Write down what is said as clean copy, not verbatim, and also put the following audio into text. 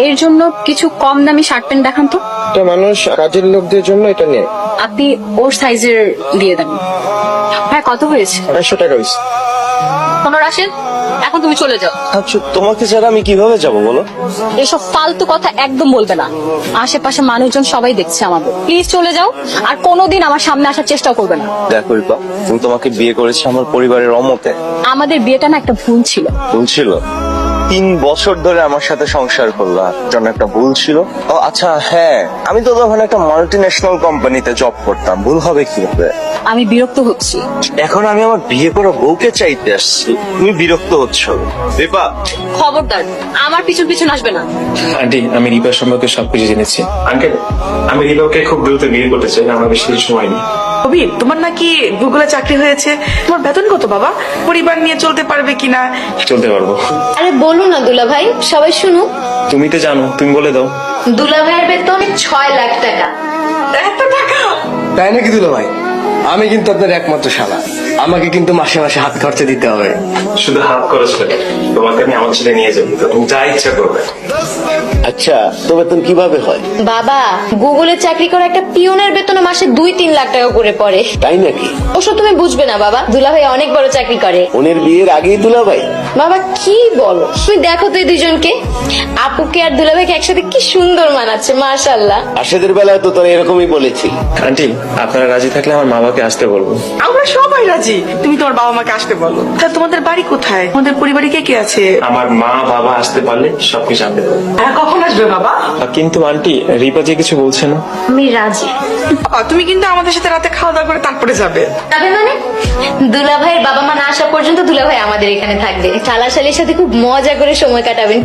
এর জন্য কিছু কম দামি শার্ট প্যান্ট দেখান তো। এটা মানুষ কাজের লোকদের জন্য এটা নেয়। আপনি ওর সাইজের দিয়ে দেন। ভাই কত হয়েছে? 500 টাকা হয়েছে। 15 আসেন, এখন তুমি চলে যাও। আচ্ছা তোমাকে ছাড়া আমি কিভাবে যাব বলো? এসব ফালতু কথা একদম বলবে না, আশেপাশে মানুষজন সবাই দেখছে আমাদের। প্লিজ চলে যাও, আর কোনোদিন আমার সামনে আসার চেষ্টাও করবে না। দেখো রিপা, তুমি তোমাকে বিয়ে করেছি আমার পরিবারের অমতে। আমাদের বিয়েটা না একটা ভুল ছিল। ভুল ছিল? 3 বছর ধরে আমার সাথে সংসার করলা, জন্য একটা ভুল ছিল। ও আচ্ছা হ্যাঁ, আমি তো তখন একটা মাল্টিন্যাশনাল কোম্পানিতে জব করতাম, ভুল হবে কিভাবে? আমি বিরক্ত হচ্ছি। এখন আমি আমার বিয়ে করা বউকে চাইতে আসছি, তুমি বিরক্ত হচ্ছ। রিপা খবরদার আমার পিছন পিছন আসবে না। আন্টি, আমি রিপার সম্পর্কে সবকিছু জেনেছি। আঙ্কেল, আমি রিপাকে খুব দ্রুত বিয়ে করতে চাই, আমার বেশি কিছু সময় নেই। কবির, তোমার নাকি গুগলে চাকরি হয়েছে, তোমার বেতন কত বাবা? পরিবার নিয়ে চলতে পারবে কিনা? চলতে পারবো। আরে বলো না দুলা ভাই, সবাই শুনুক। তুমি তো জানো, তুমি বলে দাও। দুলা ভাইয়ের বেতন 6 লাখ টাকা। এত টাকা? তাই নাকি দুলা ভাই? আমি কিন্তু আপনার একমাত্র শালা, আমাকে কিন্তু মাসে মাসে হাত খরচা দিতে হবে। শুধু হাত খরচ করে তোমাকে আমি আমার ছেলে নিয়ে যাবো, তুমি যা ইচ্ছা করবে। আচ্ছা তো বেতন কিভাবে হয়? বাবা, গুগলে চাকরি করা একটা পিয়নের বেতন মাসে 2-3 লাখ টাকা করে পড়ে। তাই নাকি? ওসব তুমি বুঝবে না বাবা, দুলা ভাই অনেক বড় চাকরি করে। ওনের বিয়ের আগেই দুলা ভাই? বাবা কি বলো, তুমি দেখো তো এই দুজনকে, আপুকে আর দুলা ভাইকে একসাথে কি সুন্দর মানাচ্ছে, মাশাআল্লাহ। আশেদের বেলায় তো তোরা এরকমই বলেছি। আন্টি, আপনারা রাজি থাকলে আমার মা বাবাকে আসতে বলবো। আমরা সবাই রাজি, তুমি তোমার বাবা মাকে আসতে বলো। তা তোমাদের বাড়ি কোথায়? তোমাদের পরিবারে কে কে আছে? আমার মা বাবা আসতে পারলে সবকিছু আনতে পারবো। হ্যাঁ, কখন আসবে বাবা? কিন্তু আন্টি, রিপা যে কিছু বলছে না। আমি রাজি। বাবা, তুমি কিন্তু আমাদের সাথে রাতে খাওয়া দাওয়া করে তারপরে যাবে। যাবে মানে? দুলা ভাইয়ের বাবা মা না আসা পর্যন্ত দুলা ভাই আমাদের এখানে থাকবে, শালা শালির সাথে খুব মজা করে সময় কাটাবেন।